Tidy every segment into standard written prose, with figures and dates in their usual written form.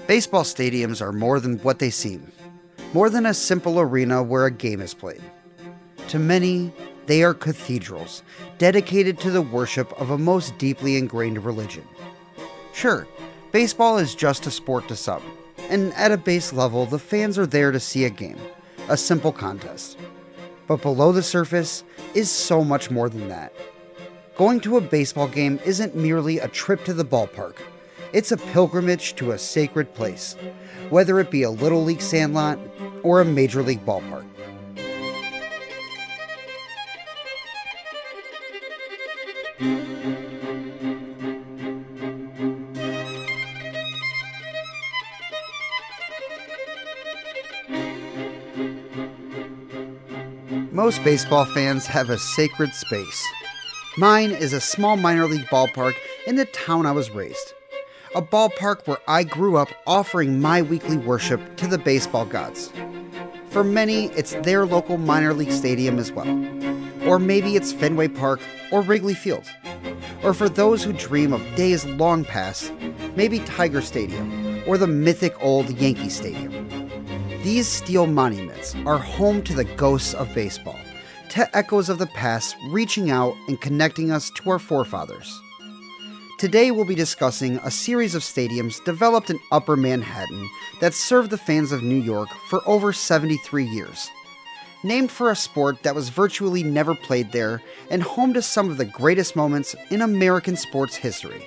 Baseball stadiums are more than what they seem, more than a simple arena where a game is played. To many, they are cathedrals dedicated to the worship of a most deeply ingrained religion. Sure, baseball is just a sport to some, and at a base level, the fans are there to see a game, a simple contest. But below the surface is so much more than that. Going to a baseball game isn't merely a trip to the ballpark. It's a pilgrimage to a sacred place, whether it be a Little League sandlot or a Major League ballpark. Most baseball fans have a sacred space. Mine is a small minor league ballpark in the town I was raised. A ballpark where I grew up offering my weekly worship to the baseball gods. For many, it's their local minor league stadium as well. Or maybe it's Fenway Park or Wrigley Field. Or for those who dream of days long past, maybe Tiger Stadium or the mythic old Yankee Stadium. These steel monuments are home to the ghosts of baseball, to echoes of the past reaching out and connecting us to our forefathers. Today we'll be discussing a series of stadiums developed in Upper Manhattan that served the fans of New York for over 73 years. Named for a sport that was virtually never played there and home to some of the greatest moments in American sports history.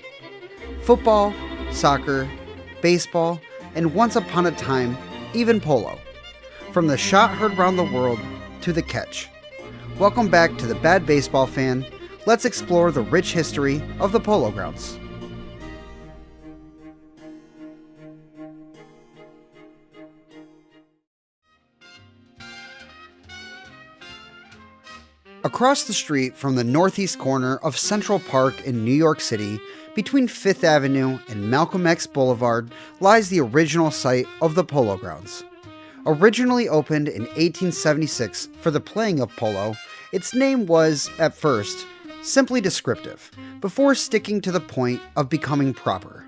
Football, soccer, baseball, and once upon a time, even polo. From the shot heard round the world to the catch. Welcome back to The Bad Baseball Fan. Let's explore the rich history of the Polo Grounds. Across the street from the northeast corner of Central Park in New York City, between 5th Avenue and Malcolm X Boulevard, lies the original site of the Polo Grounds. Originally opened in 1876 for the playing of polo, its name was, at first, simply descriptive, before sticking to the point of becoming proper.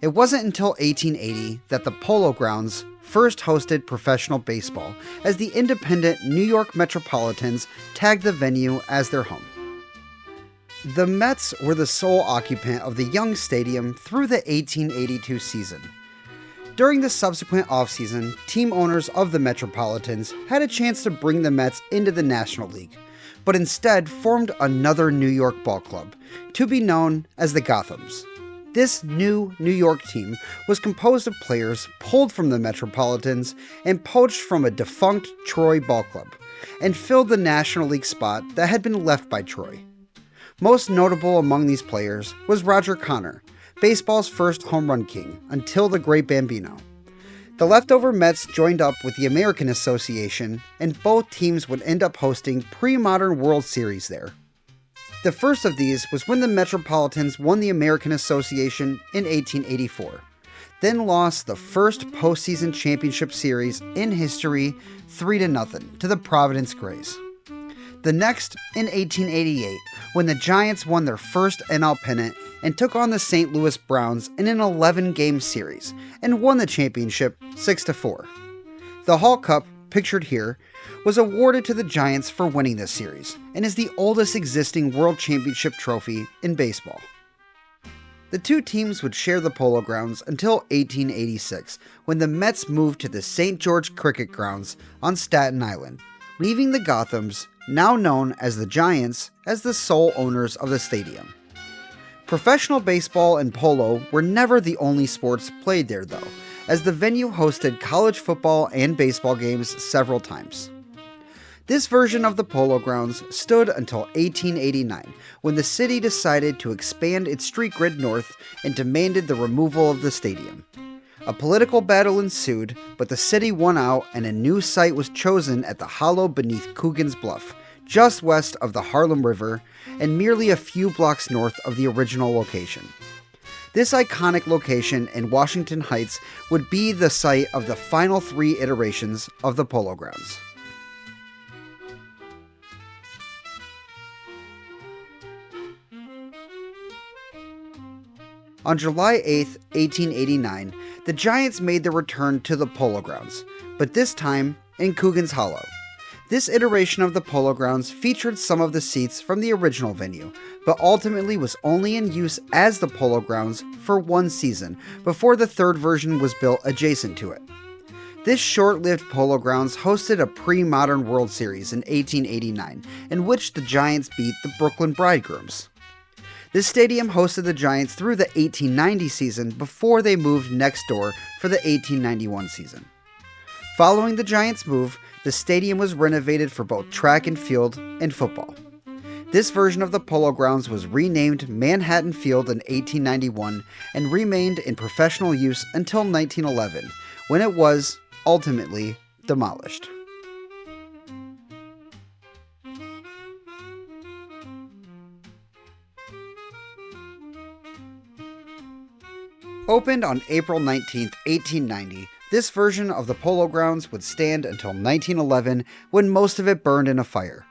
It wasn't until 1880 that the Polo Grounds first hosted professional baseball, as the independent New York Metropolitans tagged the venue as their home. The Mets were the sole occupant of the young stadium through the 1882 season. During the subsequent offseason, team owners of the Metropolitans had a chance to bring the Mets into the National League, but instead formed another New York ball club, to be known as the Gothams. This new New York team was composed of players pulled from the Metropolitans and poached from a defunct Troy ball club, and filled the National League spot that had been left by Troy. Most notable among these players was Roger Connor, baseball's first home run king until the Great Bambino. The leftover Mets joined up with the American Association, and both teams would end up hosting pre-modern World Series there. The first of these was when the Metropolitans won the American Association in 1884, then lost the first postseason championship series in history 3-0 to the Providence Grays. The next in 1888, when the Giants won their first NL pennant and took on the St. Louis Browns in an 11-game series and won the championship 6-4. The Hall Cup, pictured here, was awarded to the Giants for winning this series and is the oldest existing World Championship trophy in baseball. The two teams would share the Polo Grounds until 1886, when the Mets moved to the St. George Cricket Grounds on Staten Island, leaving the Gothams, now known as the Giants, as the sole owners of the stadium. Professional baseball and polo were never the only sports played there, though, as the venue hosted college football and baseball games several times. This version of the Polo Grounds stood until 1889, when the city decided to expand its street grid north and demanded the removal of the stadium. A political battle ensued, but the city won out and a new site was chosen at the hollow beneath Coogan's Bluff, just west of the Harlem River and merely a few blocks north of the original location. This iconic location in Washington Heights would be the site of the final 3 iterations of the Polo Grounds. On July 8, 1889, the Giants made their return to the Polo Grounds, but this time in Coogan's Hollow. This iteration of the Polo Grounds featured some of the seats from the original venue, but ultimately was only in use as the Polo Grounds for one season before the third version was built adjacent to it. This short-lived Polo Grounds hosted a pre-modern World Series in 1889, in which the Giants beat the Brooklyn Bridegrooms. This stadium hosted the Giants through the 1890 season before they moved next door for the 1891 season. Following the Giants' move, the stadium was renovated for both track and field and football. This version of the Polo Grounds was renamed Manhattan Field in 1891 and remained in professional use until 1911, when it was ultimately demolished. Opened on April 19, 1890, this version of the Polo Grounds would stand until 1911, when most of it burned in a fire.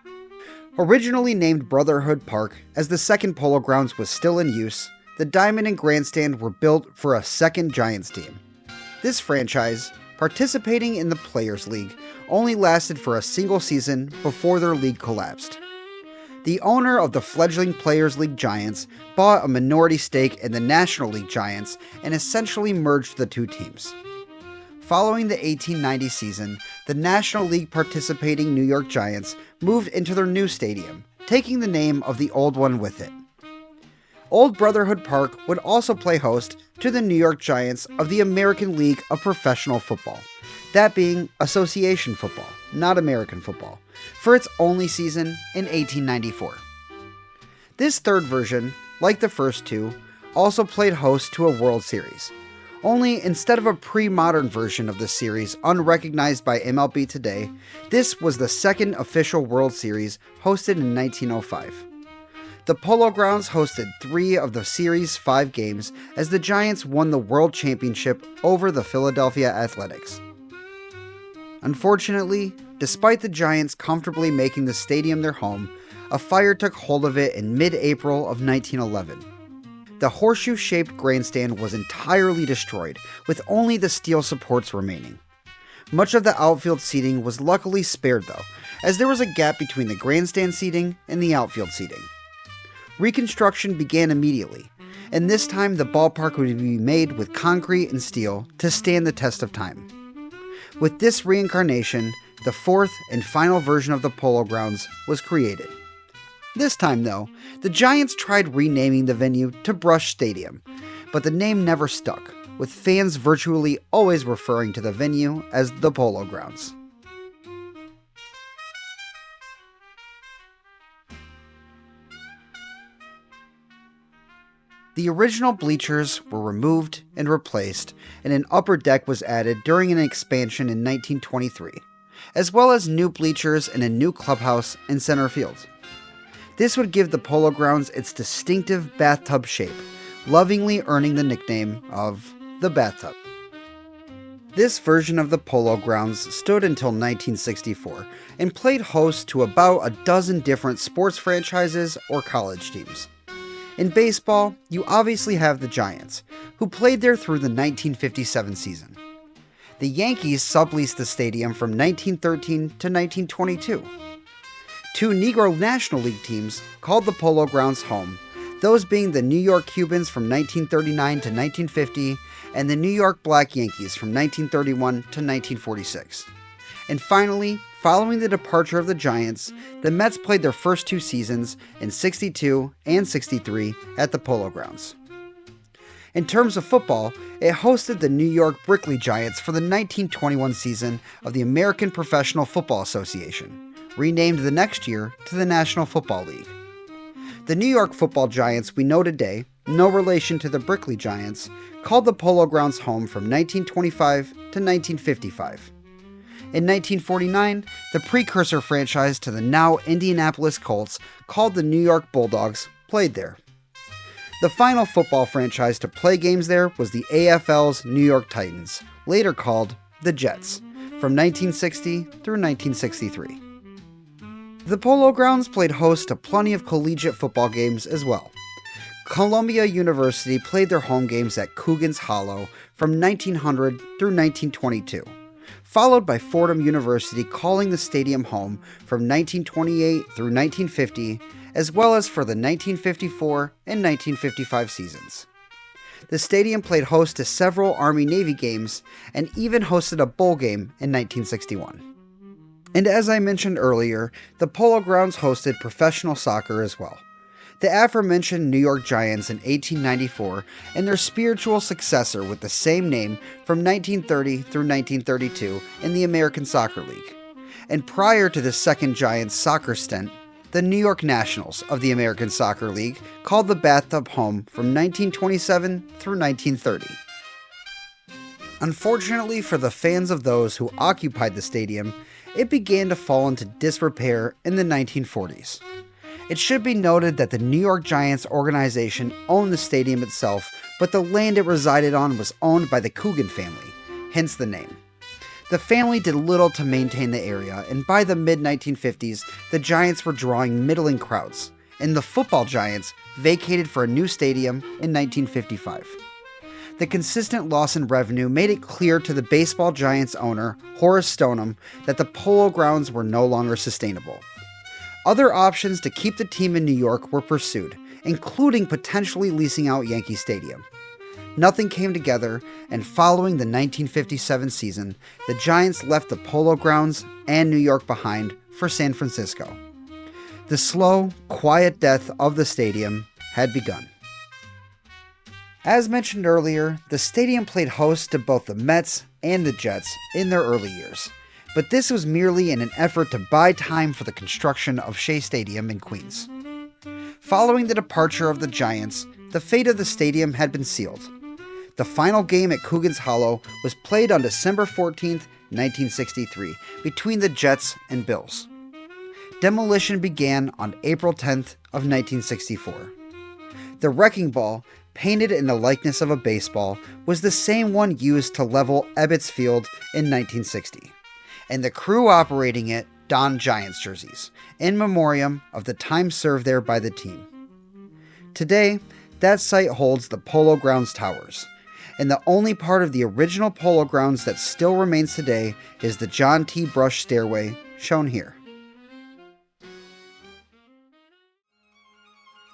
Originally named Brotherhood Park, as the second Polo Grounds was still in use, the diamond and grandstand were built for a second Giants team. This franchise, participating in the Players League, only lasted for a single season before their league collapsed. The owner of the fledgling Players League Giants bought a minority stake in the National League Giants and essentially merged the two teams. Following the 1890 season, the National League participating New York Giants moved into their new stadium, taking the name of the old one with it. Old Brotherhood Park would also play host to the New York Giants of the American League of Professional Football, that being association football, not American football, for its only season in 1894. This third version, like the first two, also played host to a World Series. Only instead of a pre-modern version of the series unrecognized by MLB today, this was the second official World Series hosted in 1905. The Polo Grounds hosted 3 of the series' 5 games as the Giants won the World Championship over the Philadelphia Athletics. Unfortunately, despite the Giants comfortably making the stadium their home, a fire took hold of it in mid-April of 1911. The horseshoe-shaped grandstand was entirely destroyed, with only the steel supports remaining. Much of the outfield seating was luckily spared though, as there was a gap between the grandstand seating and the outfield seating. Reconstruction began immediately, and this time the ballpark would be made with concrete and steel to stand the test of time. With this reincarnation, the fourth and final version of the Polo Grounds was created. This time, though, the Giants tried renaming the venue to Brush Stadium, but the name never stuck, with fans virtually always referring to the venue as the Polo Grounds. The original bleachers were removed and replaced, and an upper deck was added during an expansion in 1923, as well as new bleachers and a new clubhouse in center field. This would give the Polo Grounds its distinctive bathtub shape, lovingly earning the nickname of the Bathtub. This version of the Polo Grounds stood until 1964 and played host to about a dozen different sports franchises or college teams. In baseball, you obviously have the Giants, who played there through the 1957 season. The Yankees subleased the stadium from 1913 to 1922. 2 Negro National League teams called the Polo Grounds home, those being the New York Cubans from 1939 to 1950 and the New York Black Yankees from 1931 to 1946. And finally, following the departure of the Giants, the Mets played their first 2 seasons in '62 and '63 at the Polo Grounds. In terms of football, it hosted the New York Brickley Giants for the 1921 season of the American Professional Football Association, renamed the next year to the National Football League. The New York Football Giants we know today, no relation to the Brickley Giants, called the Polo Grounds home from 1925 to 1955. In 1949, the precursor franchise to the now Indianapolis Colts, called the New York Bulldogs, played there. The final football franchise to play games there was the AFL's New York Titans, later called the Jets, from 1960 through 1963. The Polo Grounds played host to plenty of collegiate football games as well. Columbia University played their home games at Coogan's Hollow from 1900 through 1922, followed by Fordham University calling the stadium home from 1928 through 1950, as well as for the 1954 and 1955 seasons. The stadium played host to several Army-Navy games and even hosted a bowl game in 1961. And as I mentioned earlier, the Polo Grounds hosted professional soccer as well. The aforementioned New York Giants in 1894 and their spiritual successor with the same name from 1930 through 1932 in the American Soccer League. And prior to the second Giants soccer stint, the New York Nationals of the American Soccer League called the bathtub home from 1927 through 1930. Unfortunately for the fans of those who occupied the stadium, it began to fall into disrepair in the 1940s. It should be noted that the New York Giants organization owned the stadium itself, but the land it resided on was owned by the Coogan family, hence the name. The family did little to maintain the area, and by the mid-1950s, the Giants were drawing middling crowds, and the football Giants vacated for a new stadium in 1955. The consistent loss in revenue made it clear to the baseball Giants owner, Horace Stoneham, that the Polo Grounds were no longer sustainable. Other options to keep the team in New York were pursued, including potentially leasing out Yankee Stadium. Nothing came together, and following the 1957 season, the Giants left the Polo Grounds and New York behind for San Francisco. The slow, quiet death of the stadium had begun. As mentioned earlier, the stadium played host to both the Mets and the Jets in their early years, but this was merely in an effort to buy time for the construction of Shea Stadium in Queens. Following the departure of the Giants, the fate of the stadium had been sealed. The final game at Coogan's Hollow was played on December 14, 1963, between the Jets and Bills. Demolition began on April 10th of 1964. The wrecking ball, painted in the likeness of a baseball, was the same one used to level Ebbets Field in 1960, and the crew operating it donned Giants jerseys, in memoriam of the time served there by the team. Today, that site holds the Polo Grounds Towers, and the only part of the original Polo Grounds that still remains today is the John T. Brush stairway, shown here.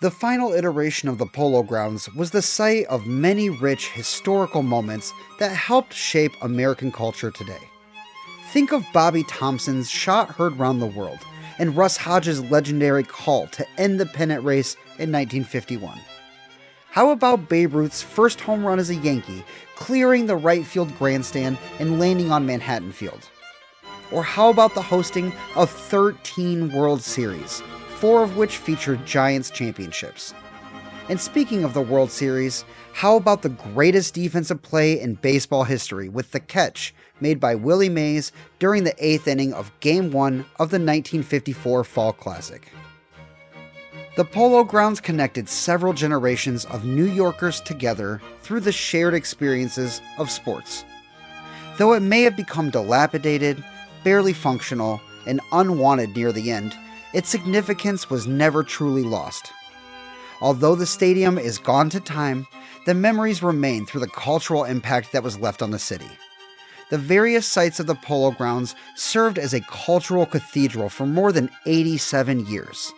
The final iteration of the Polo Grounds was the site of many rich historical moments that helped shape American culture today. Think of Bobby Thompson's shot heard round the world, and Russ Hodges' legendary call to end the pennant race in 1951. How about Babe Ruth's first home run as a Yankee, clearing the right field grandstand and landing on Manhattan Field? Or how about the hosting of 13 World Series, 4 of which featured Giants championships? And speaking of the World Series, how about the greatest defensive play in baseball history with the catch made by Willie Mays during the 8th inning of Game 1 of the 1954 Fall Classic? The Polo Grounds connected several generations of New Yorkers together through the shared experiences of sports. Though it may have become dilapidated, barely functional, and unwanted near the end, its significance was never truly lost. Although the stadium is gone to time, the memories remain through the cultural impact that was left on the city. The various sites of the Polo Grounds served as a cultural cathedral for more than 87 years.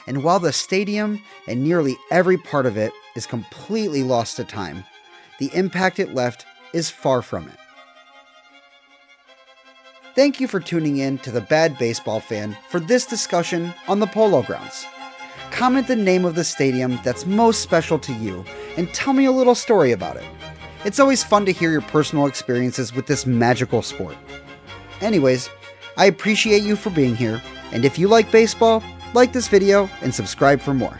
And while the stadium and nearly every part of it is completely lost to time, the impact it left is far from it. Thank you for tuning in to The Bad Baseball Fan for this discussion on the Polo Grounds. Comment the name of the stadium that's most special to you and tell me a little story about it. It's always fun to hear your personal experiences with this magical sport. Anyways, I appreciate you for being here, and if you like baseball, like this video and subscribe for more.